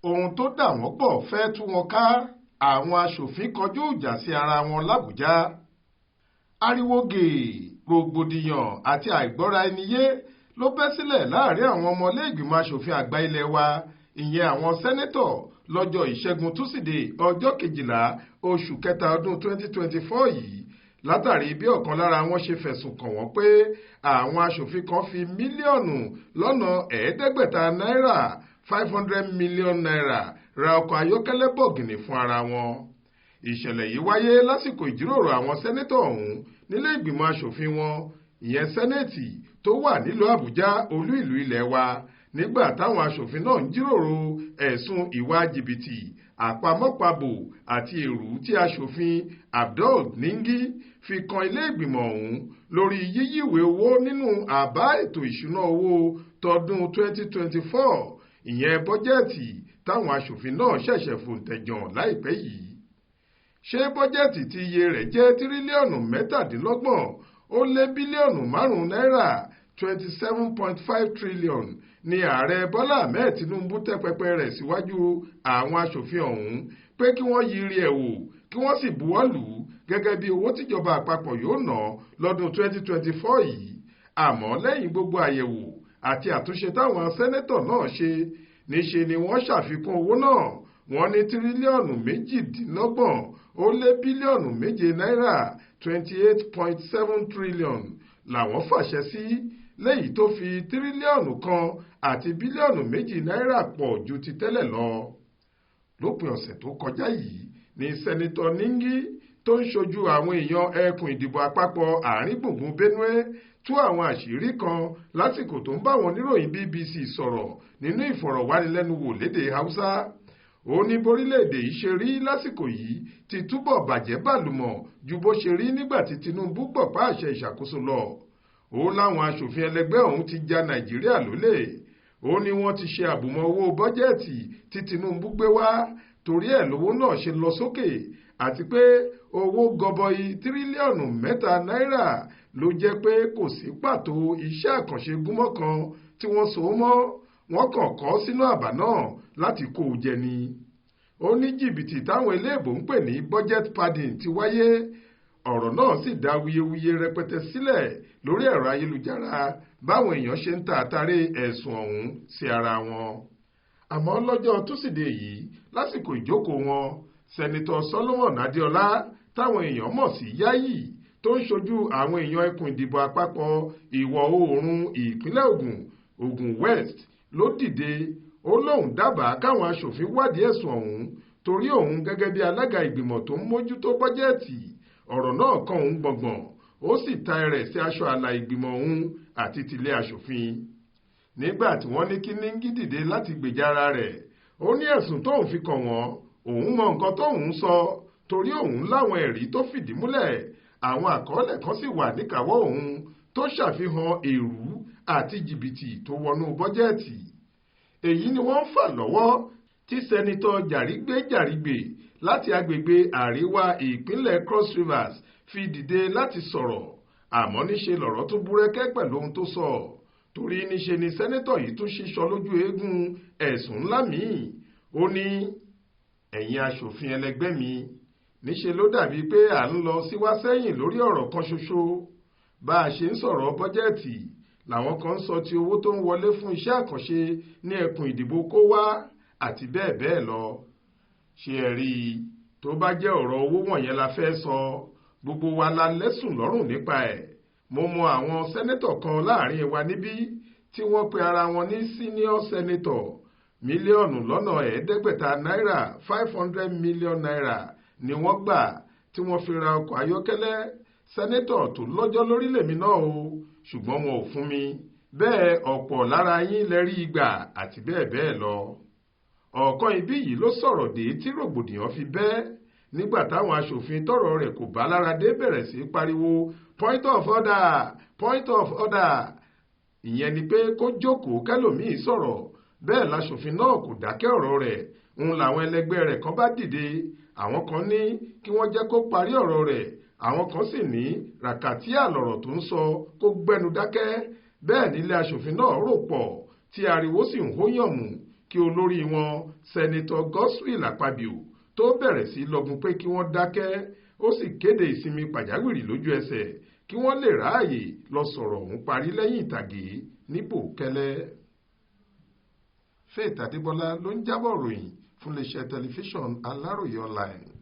ohun tó dà wọ́n pọ̀ fẹ́ tú wọn ká. Àwọn aṣòfin kọjú ìjà sí ara wọn l'Àbújá. Ariwo gèè, rògbòdìyàn àti àìgbọ́ra-ẹni-yé ló bẹ́ sílẹ̀ láàrin àwọn ọmọlé-ìgbìmọ̀ aṣòfin àgbà ilé wa, ìyẹn àwọn sẹ́nẹ́tọ̀, lọ́jọ́ ìṣẹ́gun túsídẹ̀ẹ́ ọjọ́ 12 oṣù kẹta ọdún 2024 yìí, látàrí bí ọ̀kan lára wọn ṣe fẹ̀sùn kàn wọ́n pé àwọn aṣòfin kan fi mílíọ̀nù lọ́nà ẹ̀ẹ́dẹ́gbẹ̀ta náírà 500 million naira ra ọkọ̀ ayọ́kẹ́lẹ́ bọ̀gìnì fún ara wọn. Ìṣẹ̀lẹ̀ yìí wáyé lásìkò ìjíròrò àwọn sẹ́nẹ́tọ̀ ọ̀hún nílé ìgbìmọ̀ aṣòfin wọn, ìyẹn sẹ́nẹ́ẹ̀tì tó wà nílùú Àbújá, olú ìlú ilẹ̀ wa, nígbà táwọn aṣòfin náà ń jíròrò ẹ̀sùn ìwà jìbìtì, àpamọ́pabò àti èrú tí aṣòfin Abdul Ningi fi kan ilé ìgbìmọ̀ ọ̀hún lórí yíyíwèé owó nínú àbá ètò ìṣúná owó tọdún 2024, ìyẹn bọ́jẹ́ẹ̀tì táwọn aṣòfin náà ṣẹ̀ṣẹ̀ fòǹtẹ̀jàn láìpẹ́ yìí. Ṣé bọ́jẹ́ẹ̀tì tí iye rẹ̀ jẹ́ tírílíọ̀nù 27 ó lé bílíọ̀nù 5 náírà 27.5 trillion ni ààrẹ Bọ́lá Ahmed Tinubu tẹ́ pẹpẹ rẹ̀ síwájú àwọn aṣòfin ọ̀hún pé kí wọ́n yiri ẹ̀ wò kí wọ́n sì buwọ́ lù ú gẹ́gẹ́ bí owó tíjọba àpapọ̀ yóò ná lọ́dún 2024 yìí. Àmọ́ lẹ́yìn gbogbo àyẹ̀wò àti àtúnṣe táwọn sẹ́nẹ́tọ̀ náà ṣe, níṣe ni wọ́n ṣàfikún owó náà. Wọ́n ní tírílíọ̀nù 28 ó lé bílíọ̀nù 7 náírà 28.7 trillion làwọn fàṣẹ sí, léyìí tó fi tírílíọ̀nù 1 àti bílíọ̀nù 2 náírà pọ̀ ju ti tẹ́lẹ̀ lọ. Lópin ọ̀sẹ̀ tó kọjá yìí ni sẹ́nitọ́ Ningi tó ń ṣojú àwọn èèyàn ẹkùn ìdìbò àpapọ̀ àárín gbùngbùn Benue tú àwọn àṣírí kan lásìkò tó ń bá àwọn oníròyìn BBC sọ̀rọ̀ nínú ìfọ̀rọ̀wánilẹ́nuwò lédè Haúsá. Ó ní borílẹ̀-èdè yìí ṣe rí lásìkò yìí ti túbọ̀ bàjẹ́ bàlùmọ̀ ju bó ṣe rí nígbà tí Tinubu gbọ̀pá àṣẹ ìṣàkóso lọ. Ó láwọn aṣòfin ẹlẹgbẹ́ ọ̀hún ti ja Nàìjíríà lólè. Ó ní wọ́n ti ṣe àbùmọ̀ owó bọ́jẹ́ẹ̀tì tí Tinubu gbé wá, torí ẹ̀ lówó náà ṣe lọ sókè, àti pé owó gọbọi tírílíọ̀nù 3 náírà ló jẹ́ pé kò sí pàtó iṣẹ́ àkànṣe gúnmọ́ kan tí wọ́n so mọ́, wọ́n kàn kọ sínú àbá náà láti kó o jẹ ni. Ó ní jìbìtì táwọn eléèbó ń pè ní budget padding ti wáyé. Ọ̀rọ̀ náà sì dá wuyewuye rẹpẹtẹ sílẹ̀ lórí ẹ̀rọ ayélujára báwọn èèyàn ṣe ń ta àtàrí ẹ̀sùn ọ̀hún sí ara wọn. Àmọ́ lọ́jọ́ túsídẹ̀ẹ́ yìí, lásìkò ìjókòó wọn, sẹ́nitọ́ Solomon Adéọlá táwọn èèyàn mọ̀ sí Yayi tó ń ṣojú àwọn èèyàn ẹkùn ìdìbò àpapọ̀ ìwọ̀ oòrùn ìpínlẹ̀ Ògùn West ló dìde. Ó lóun dábàá káwọn aṣòfin wádìí ẹ̀sùn ọ̀hún torí òun gẹ́gẹ́ bí alága ìgbìmọ̀ tó ń mójútó bọ́jẹ́ẹ̀tì, ọ̀rọ̀ náà kan òun gbọ̀ngbọ̀n. Ó sì ta ẹrẹ̀ sí aṣọ àlà ìgbìmọ̀ òun àti tilé aṣòfin. Nígbà tí wọ́n ní kí Ningi dìde láti gbèjà ara rẹ̀, ó ní ẹ̀sùn tóun fi kàn wọ́n, òun mọ nǹkan tóun sọ torí òun láwọn ẹ̀rí tó fìdí múlẹ̀. Àwọn àkọọ́lẹ̀ kan sì wà níkàáwọ́ òun tó ṣàfihàn èrú àti jìbìtì tó wọnú bọ́jẹ́ẹ̀tì. Èyí ni wọ́n ń fà lọ́wọ́ tí sẹ́nitọ́ Jàrígbé láti agbègbè àríwá ìpínlẹ̀ Cross Rivers fi dìde láti sọ̀rọ̀. Àmọ́ níṣe lọ̀rọ̀ tó búrẹ́kẹ́ pẹ̀lú ohun tó sọ, torí níṣe ni sẹ́nitọ́ yìí tún ṣíṣọ lójú eégún ẹ̀sùn ńlá míì. Ó ní, ẹ̀yin aṣòfin ẹlẹgbẹ́ mi, níṣe ló dàbí pé à ń lọ síwá sẹ́yìn lórí ọ̀rọ̀ kan ṣoṣo. Bá a ṣe ń sọ̀rọ̀ bọ́jẹ́ẹ̀tì, làwọn kan ń sọ ti owó tó ń wọlé fún iṣẹ́ àkànṣe ní ẹkùn ìdìbò kó wá àti bẹ́ẹ̀ bẹ́ẹ̀ lọ. Ṣé ẹ rí i, tó bá jẹ́ ọ̀rọ̀ owó wọ̀nyẹn la fẹ́ sọ, gbogbo wa la lẹ́sùn lọ́rùn nípa ẹ̀. Mo mọ àwọn sẹ́nẹ́tọ̀ kan láàrin wa níbí tí wọ́n pe ara wọn ní senior senator. Mílíọ̀nù lọ́nà ẹ̀ẹ́dẹ́gbẹ̀ta náírà 500 million naira ni wọ́n gbà tí wọ́n fi ra ọkọ̀ ayọ́kẹ́lẹ́. Sẹ́nẹ́tọ̀ tó lọ́jọ́ lórí lèmi náà o, ṣùgbọ́n wọn ò fún mi. Bẹ́ẹ̀ ọ̀pọ̀ lára yín lẹ rí ìgbà àti bẹ́ẹ̀ bẹ́ẹ̀ lọ. Ọ̀kan ibí yìí ló sọ̀rọ̀ dé tí rògbòdìyàn fi bẹ́ nígbà táwọn aṣòfin tọ́rọ̀ rẹ̀ kò bá lára dé bẹ̀rẹ̀ sí pariwo point of order, point of order. Ìyẹn ni pé kó jókòó kẹ́lòmíì sọ̀rọ̀. Bẹ́ẹ̀ láṣòfin náà kò dákẹ́ ọ̀rọ̀ rẹ̀. Làwọn ẹlẹgbẹ́ rẹ̀ kan bá dìde. Àwọn kan ní kí wọ́n jẹ́ kó parí ọ̀rọ̀ rẹ̀, àwọn kan sì ní ràkàtíà lọ̀rọ̀ tó ń sọ kó gbẹ́nu dákẹ́. Bẹ́ẹ̀ nílé aṣòfin náà rò pọ̀ tí ariwo sì ń hóyànmù kí olórí wọn sẹ́nitọ́ Godswill Akpabio tó bẹ̀rẹ̀ sí lọ́gun pé kí wọ́n dákẹ́, ó sì kéde ìsinmi pàjáwìrì lójú ẹsẹ̀ kí wọ́n lè ráàyè lọ sọ̀rọ̀ ọ̀hún parí lẹ́yìn ìtàgé ní bòókẹ́lẹ́. Faith Adébọlá ló ń jábọ̀ ròyìn fún iléeṣẹ́ tẹlifíṣàn Aláròyé online.